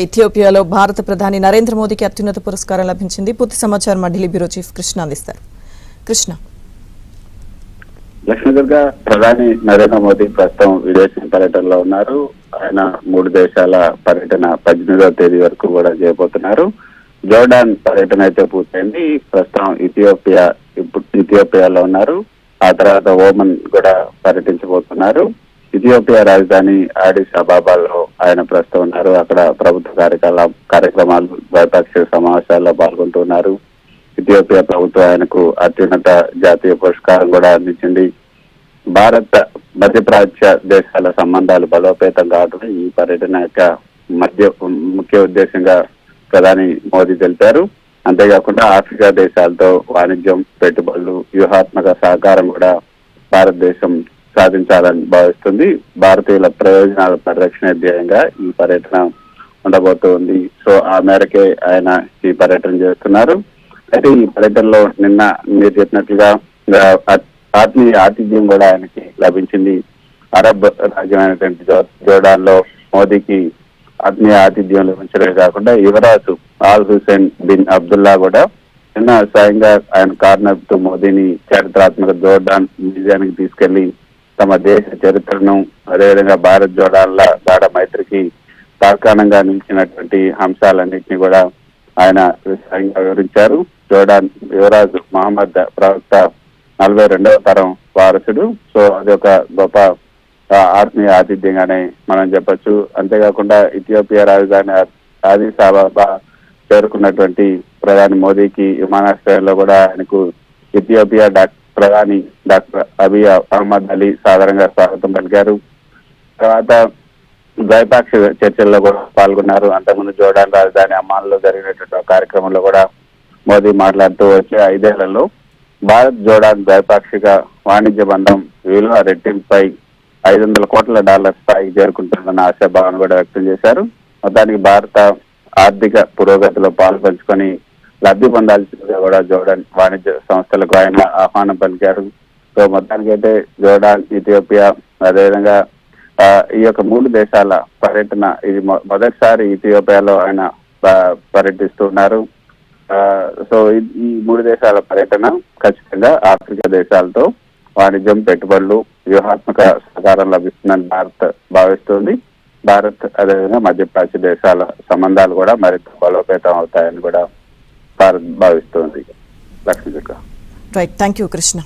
ఇథియోపియాలో భారత ప్రధాని నరేంద్ర మోదీకి అత్యున్నత పురస్కారం లభించింది. పూర్తి సమాచారం మా ఢిల్లీ బ్యూరో చీఫ్ కృష్ణ అందిస్తారు. కృష్ణ. లక్ష్మీదుర్గ ప్రధాని నరేంద్ర మోదీ ప్రస్తుతం విదేశీ పర్యటనలో ఉన్నారు. ఆయన 3 దేశాల పర్యటన 18వ తేదీ వరకు కూడా చేయబోతున్నారు. జోర్డాన్ పర్యటన అయితే పూర్తయింది. ప్రస్తుతం ఇథియోపియాలో ఉన్నారు. ఆ తర్వాత ఓమన్ కూడా పర్యటించబోతున్నారు. ఇథియోపియా రాజధాని ఆడిస్ అబాబాలో ఆయన ప్రస్తుతం ఉన్నారు. అక్కడ ప్రభుత్వ కార్యక్రమాలు ద్వైపాక్షిక సమావేశాల్లో పాల్గొంటున్నారు. ఇథియోపియా ప్రభుత్వం ఆయనకు అత్యున్నత జాతీయ పురస్కారం కూడా అందించింది. భారత్ మధ్యప్రాచ్య దేశాల సంబంధాలు బలోపేతం కావడం ఈ పర్యటన యొక్క ముఖ్య ఉద్దేశంగా ప్రధాని మోదీ తెలిపారు. అంతేకాకుండా ఆఫ్రికా దేశాలతో వాణిజ్యం, పెట్టుబడులు, వ్యూహాత్మక సహకారం కూడా భారతదేశం సాధించాలని భావిస్తుంది. భారతీయుల ప్రయోజనాల పరిరక్షణ ధ్యేయంగా ఈ పర్యటన ఉండబోతోంది. సో ఆ మేరకే ఆయన ఈ పర్యటన చేస్తున్నారు. అయితే ఈ పర్యటనలో నిన్న మీరు చెప్పినట్లుగా ఆత్మీయ ఆతిథ్యం కూడా ఆయనకి లభించింది. అరబ్ రాజ్యమైనటువంటి జోర్డాన్ లో మోదీకి ఆత్మీయ ఆతిథ్యం లభించడమే కాకుండా యువరాజు ఆల్ హుసేన్ బిన్ అబ్దుల్లా కూడా నిన్న స్వయంగా ఆయన కారునడుపుతూ మోదీని చారిత్రాత్మక జోర్డాన్ మ్యూజియానికి తీసుకెళ్లి తమ దేశ చరిత్రను, అదేవిధంగా భారత్ జోర్డాన్ల గాఢ మైత్రికి తార్కాణంగా నిలిచినటువంటి అంశాలన్నింటినీ కూడా ఆయన స్వయంగా వివరించారు. జోర్డాన్ యువరాజు మహమ్మద్ ప్రవక్త 42వ తరం వారసుడు. సో అది ఒక గొప్ప ఆత్మీయ ఆతిథ్యంగానే మనం చెప్పొచ్చు. అంతేకాకుండా ఇథియోపియా రాజధాని ఆదిస్ అబాబా చేరుకున్నటువంటి ప్రధాని మోదీకి విమానాశ్రయంలో కూడా ఆయనకు ఇథియోపియా ప్రధాని డాక్టర్ అబియ్ అహ్మద్ అలీ సాధారణంగా స్వాగతం పలికారు. తర్వాత ద్వైపాక్షిక చర్చల్లో కూడా పాల్గొన్నారు. అంతకుముందు జోర్డాన్ రాజధాని అమ్మాన్లో జరిగినటువంటి కార్యక్రమంలో కూడా మోదీ మాట్లాడుతూ వచ్చే 5 ఏళ్లలో భారత్ జోర్డాన్ ద్వైపాక్షిక వాణిజ్య బంధం విలువ రెట్టింపుపై $500 కోట్ల స్థాయికి చేరుకుంటుందన్న ఆశాభావం కూడా వ్యక్తం చేశారు. మొత్తానికి భారత ఆర్థిక పురోగతిలో పాల్పంచుకొని లబ్ధి పొందాల్సిందిగా కూడా జోర్డాన్ వాణిజ్య సంస్థలకు ఆయన ఆహ్వానం పలికారు. సో మొత్తానికి అయితే జోర్డాన్, ఇథియోపియా, అదేవిధంగా ఈ యొక్క 3 దేశాల పర్యటన ఇది మొదటిసారి ఇథియోపియాలో ఆయన పర్యటిస్తున్నారు. సో ఈ 3 దేశాల పర్యటన ఖచ్చితంగా ఆఫ్రికా దేశాలతో వాణిజ్యం, పెట్టుబడులు, వ్యూహాత్మక సహకారం లభిస్తుందని భారత్ భావిస్తుంది. భారత్ అదేవిధంగా మధ్యప్రాచ్య దేశాల సంబంధాలు కూడా మరింత బలోపేతం అవుతాయని కూడా భారత్ భావిస్తుంది. Lakshmi. Right, thank you Krishna.